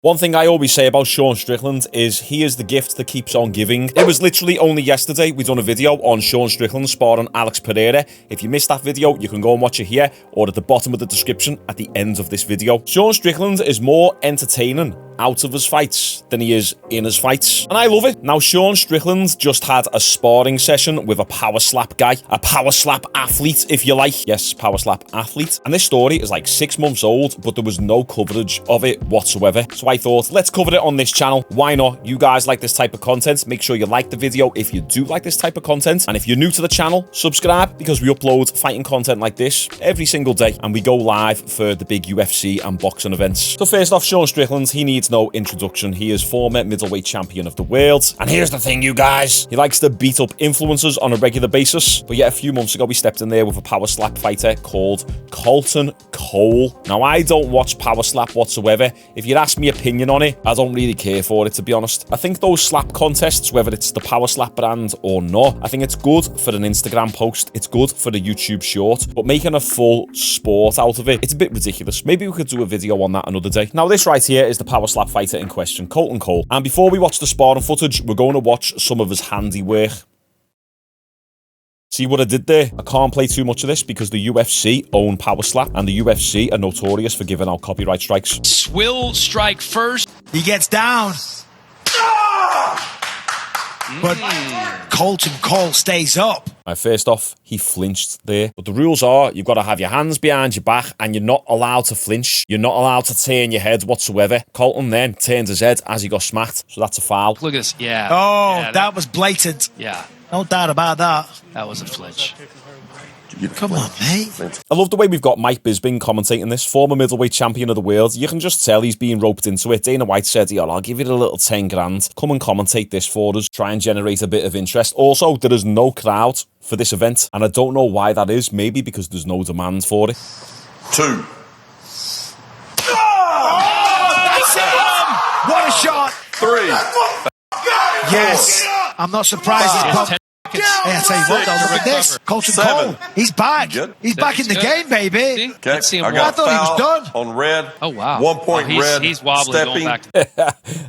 One thing I always say about Shaun Strickland is he is the gift that keeps on giving. It was literally only yesterday we done a video on Shaun Strickland sparring Alex Pereira. If you missed that video, you can go and watch it here or at the bottom of the description at the end of this video. Shaun Strickland is more entertaining out of his fights than he is in his fights, and I love it. Now, Shaun Strickland just had a sparring session with a power slap guy, a power slap athlete, if you like. Yes, power slap athlete. And this story is like 6 months old, but there was no coverage of it whatsoever. So I thought, let's cover it on this channel. Why not? You guys like this type of content. Make sure you like the video if you do like this type of content. And if you're new to the channel, subscribe, because we upload fighting content like this every single day, and we go live for the big UFC and boxing events. So first off, Shaun Strickland, he needs no introduction. He is former middleweight champion of the world. And here's the thing, you guys. He likes to beat up influencers on a regular basis. But yet a few months ago, he stepped in there with a power slap fighter called Colton Cole. Now, I don't watch power slap whatsoever. If you'd ask me opinion on it, I don't really care for it, to be honest. I think those slap contests, whether it's the power slap brand or not, I think it's good for an Instagram post. It's good for the YouTube short. But making a full sport out of it, it's a bit ridiculous. Maybe we could do a video on that another day. Now, this right here is the power slap fighter in question, Colton Cole. And before we watch the sparring footage, we're going to watch some of his handiwork. See what I did there? I can't play too much of this because the UFC own power slap, and the UFC are notorious for giving out copyright strikes. Swill strike first. He gets down. But Colton Cole stays up. First off, he flinched there. But the rules are, you've got to have your hands behind your back, and you're not allowed to flinch. You're not allowed to turn your head whatsoever. Colton then turned his head as he got smacked, so that's a foul. Look at this. Yeah. Oh, yeah, that was blatant. Yeah. No doubt about that. That was a flinch. Come on, mate. I love the way we've got Mike Bisping commentating this, former middleweight champion of the world. You can just tell he's being roped into it. Dana White said, "Yeah, I'll give you a little 10 grand. Come and commentate this for us. Try and generate a bit of interest." Also, there is no crowd for this event, and I don't know why that is. Maybe because there's no demand for it. 2. That's it! What a shot! 3. Yes. I'm not surprised. Hey, I tell you what, though, look at this. Colton Cole, he's back. He's back in the game, baby. Okay, Let's see him I got I thought he was done. on red. Oh, wow. 1 point red. He's wobbly going back.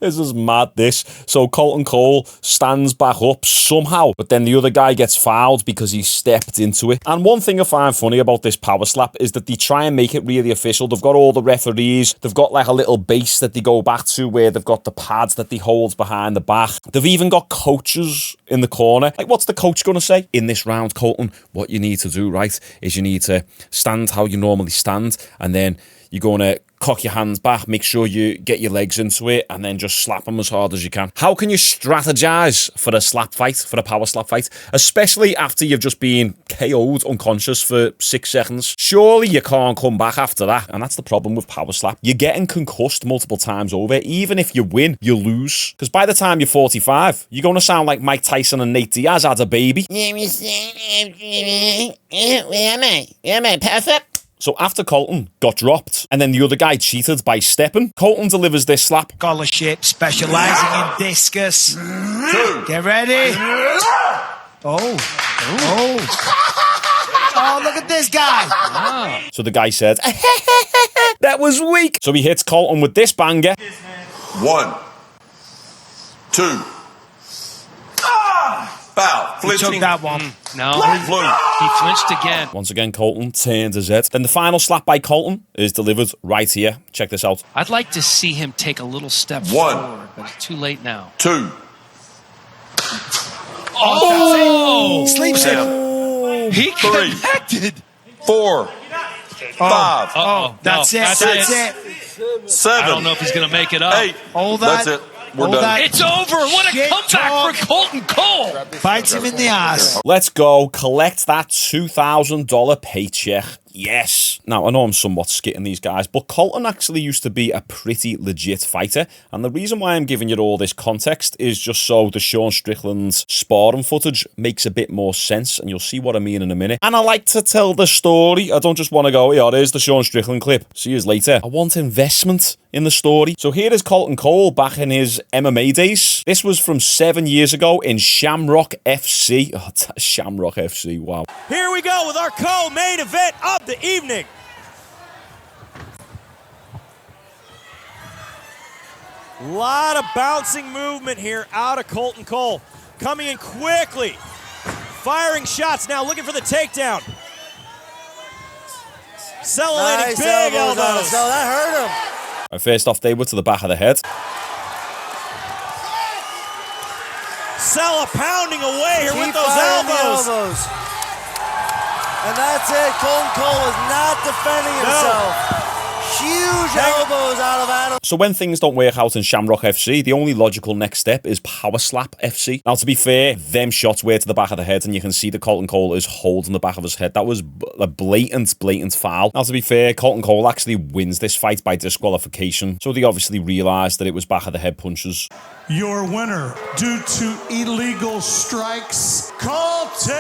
This is mad, this. So Colton Cole stands back up somehow, but then the other guy gets fouled because he stepped into it. And one thing I find funny about this power slap is that they try and make it really official. They've got all the referees. They've got like a little base that they go back to where they've got the pads that they hold behind the back. They've even got coaches in the corner. Like, what's the coach going to say? In this round, Colton, what you need to do, right, is you need to stand how you normally stand, and then you're going to cock your hands back, make sure you get your legs into it, and then just slap them as hard as you can. How can you strategize for a slap fight, for a power slap fight, especially after you've just been KO'd unconscious for 6 seconds? Surely you can't come back after that. And that's the problem with power slap. You're getting concussed multiple times over. Even if you win, you lose. Because by the time you're 45, you're going to sound like Mike Tyson and Nate Diaz had a baby. Yeah, man, perfect. So after Colton got dropped, and then the other guy cheated by stepping, Colton delivers this slap. Scholarship, specializing in discus. Get ready. Oh. Oh, look at this guy. Wow. So the guy said, that was weak. So he hits Colton with this banger. 1, 2. Foul. He Flinching. took that one. No. Blue. He flinched again. Once again, Colton turned his head. Then the final slap by Colton is delivered right here. Check this out. I'd like to see him take a little step 1. forward, but it's too late now. 2. Oh! Sleeps him. He 3. connected. 4. 5. Oh, That's no, it. That's it. 7. I don't know if he's going to make it up. 8. Hold that. That's it. We're Hold done. that. It's over. What a Shit comeback talk. for Colton Cole. Bites him in the ass. Let's go collect that $2,000 paycheck. Yes. Now, I know I'm somewhat skitting these guys, but Colton actually used to be a pretty legit fighter. And the reason why I'm giving you all this context is just so the Shaun Strickland's sparring footage makes a bit more sense, and you'll see what I mean in a minute. And I like to tell the story. I don't just want to go, yeah, there's the Shaun Strickland clip. See you later. I want investment in the story. So here is Colton Cole back in his MMA days. This was from 7 years ago in Shamrock FC. Oh, Shamrock FC, wow. Here we go with our co-main event of the evening. Lot of bouncing movement here out of Colton Cole. Coming in quickly. Firing shots now, looking for the takedown. Landing big elbows. So that hurt him. First off, they were to the back of the head. Sella pounding away here with those elbows. And that's it. Colton Cole is not defending himself. Huge elbows out of Adam. So when things don't work out in Shamrock FC, the only logical next step is Power Slap FC. Now, to be fair, them shots were to the back of the head, and you can see that Colton Cole is holding the back of his head. That was a blatant foul. Now, to be fair, Colton Cole actually wins this fight by disqualification, so they obviously realised that it was back of the head punches. Your winner, due to illegal strikes, Colton!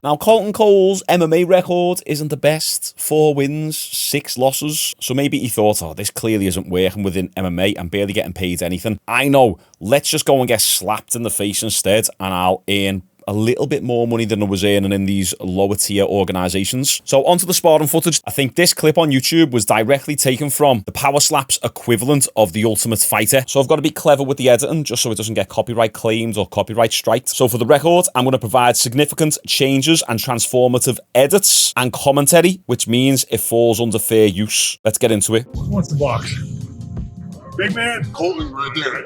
Now, Colton Cole's MMA record isn't the best. 4 wins, 6 losses. So maybe he thought, oh, this clearly isn't working within MMA. I'm barely getting paid anything. I know. Let's just go and get slapped in the face instead, and I'll earn a little bit more money than I was earning in these lower tier organizations. So onto the sparring footage. I think this clip on YouTube was directly taken from the Power Slaps equivalent of The Ultimate Fighter. So I've got to be clever with the editing just so it doesn't get copyright claimed or copyright striked. So for the record, I'm going to provide significant changes and transformative edits and commentary, which means it falls under fair use. Let's get into it. Who wants the box? Big man? Colton right there.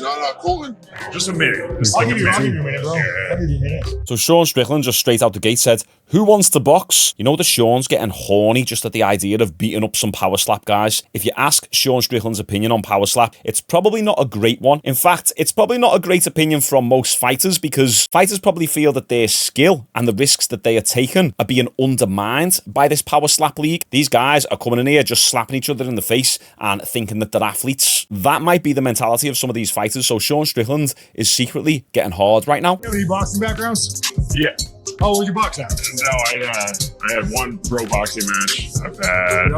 No, Colton. Just a minute. I'll give you a minute, bro. I'll give you a minute. So Shaun Strickland just straight out the gate said, who wants to box? You know that Shaun's getting horny just at the idea of beating up some Power Slap guys. If you ask Shaun Strickland's opinion on Power Slap, it's probably not a great one. In fact, it's probably not a great opinion from most fighters, because fighters probably feel that their skill and the risks that they are taking are being undermined by this Power Slap league. These guys are coming in here just slapping each other in the face and thinking that they're athletes. That might be the mentality of some of these fighters. So Shaun Strickland is secretly getting hard right now. Any boxing backgrounds? Yeah. How old you box at? No, I had 1 pro boxing match. I've had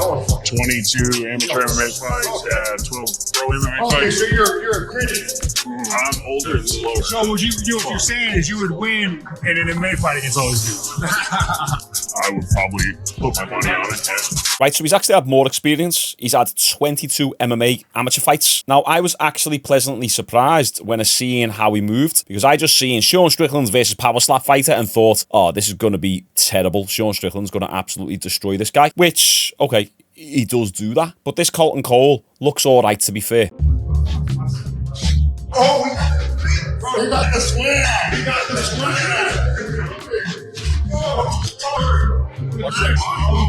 22 amateur MMA fights, 12 pro MMA Okay, fights. so you're accredited. I'm older and slower. So what you're saying is you would win in an MMA fight against all these dudes. I would probably put my money on it. Yeah. Right, so he's actually had more experience. He's had 22 MMA amateur fights. Now, I was actually pleasantly surprised when I seen how he moved, because I just seen Shaun Strickland versus Power Slap fighter and thought, oh, this is going to be terrible. Shaun Strickland's going to absolutely destroy this guy, which, okay, he does do that. But this Colton Cole looks all right, to be fair. Oh, he got the swing. He got the swing.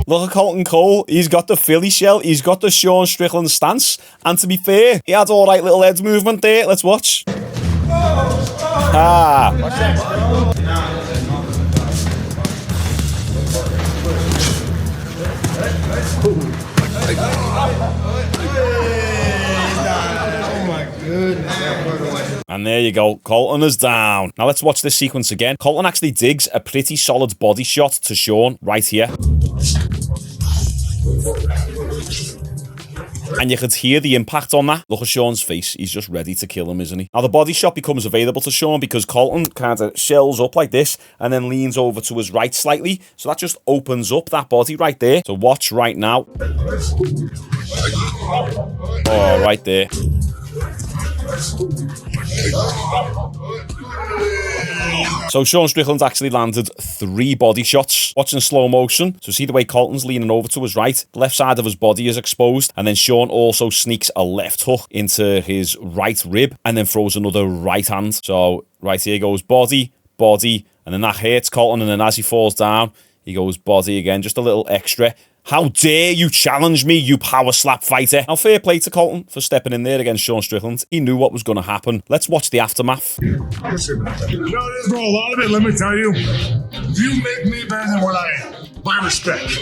Look at Colton Cole. He's got the Philly shell. He's got the Shaun Strickland stance. And to be fair, he had all right little head movement there. Let's watch. Ah. And there you go, Colton is down. Now let's watch this sequence again. Colton actually digs a pretty solid body shot to Shaun right here. And you could hear the impact on that. Look at Shaun's face. He's just ready to kill him, isn't he? Now the body shot becomes available to Shaun because Colton kind of shells up like this and then leans over to his right slightly. So that just opens up that body right there. So watch right now. Oh, right there. So Shaun Strickland's actually landed 3 body shots. Watch in slow motion. So see the way Colton's leaning over to his right. The left side of his body is exposed. And then Shaun also sneaks a left hook into his right rib and then throws another right hand. So right here goes body, body. And then that hurts Colton. And then as he falls down, he goes body again. Just a little extra. How dare you challenge me, you Power Slap fighter? Now, fair play to Colton for stepping in there against Shaun Strickland. He knew what was going to happen. Let's watch the aftermath. You know this, bro, a lot of it, let me tell you, you make me better than what I am. My respect.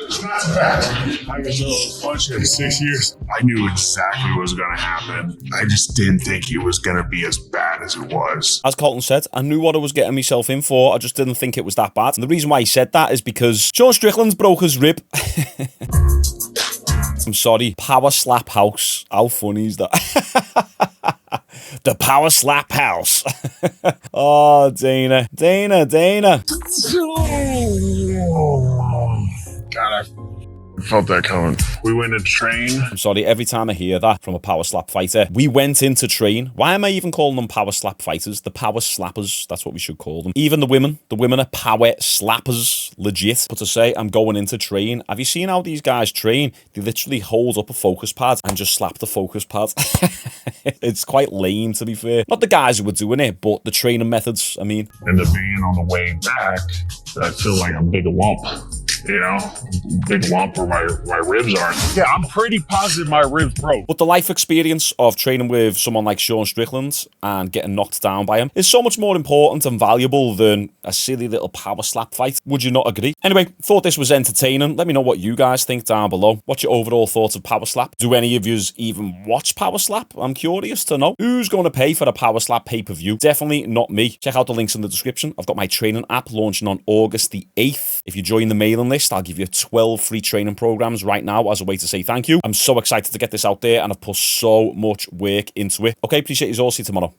That's a fact. I can throw a punch in 6 years. I knew exactly what was going to happen. I just didn't think it was going to be as bad as it was. As Colton said, I knew what I was getting myself in for. I just didn't think it was that bad. And the reason why he said that is because Shaun Strickland's broke his rib. I'm sorry. Power Slap House. How funny is that? The Power Slap House. Oh, Dana. Dana. God, I felt that coming. We went to train. I'm sorry, every time I hear that from a power slap fighter, we went into train. Why am I even calling them power slap fighters? The power slappers, that's what we should call them. Even the women are power slappers, legit. But to say I'm going into train, have you seen how these guys train? They literally hold up a focus pad and just slap the focus pad. It's quite lame, to be fair. Not the guys who were doing it, but the training methods, I mean. And the being on the way back, I feel like I'm big lump. You know, big lump where my ribs are. Yeah, I'm pretty positive my ribs broke. But the life experience of training with someone like Shaun Strickland and getting knocked down by him is so much more important and valuable than a silly little power slap fight. Would you not agree? Anyway, thought this was entertaining. Let me know what you guys think down below. What's your overall thoughts of power slap? Do any of you even watch power slap? I'm curious to know. Who's going to pay for a power slap pay-per-view? Definitely not me. Check out the links in the description. I've got my training app launching on August the 8th. If you join the mailing list, I'll give you 12 free training programs right now as a way to say thank you. I'm so excited to get this out there and I've put so much work into it. Okay, appreciate you all. See you tomorrow.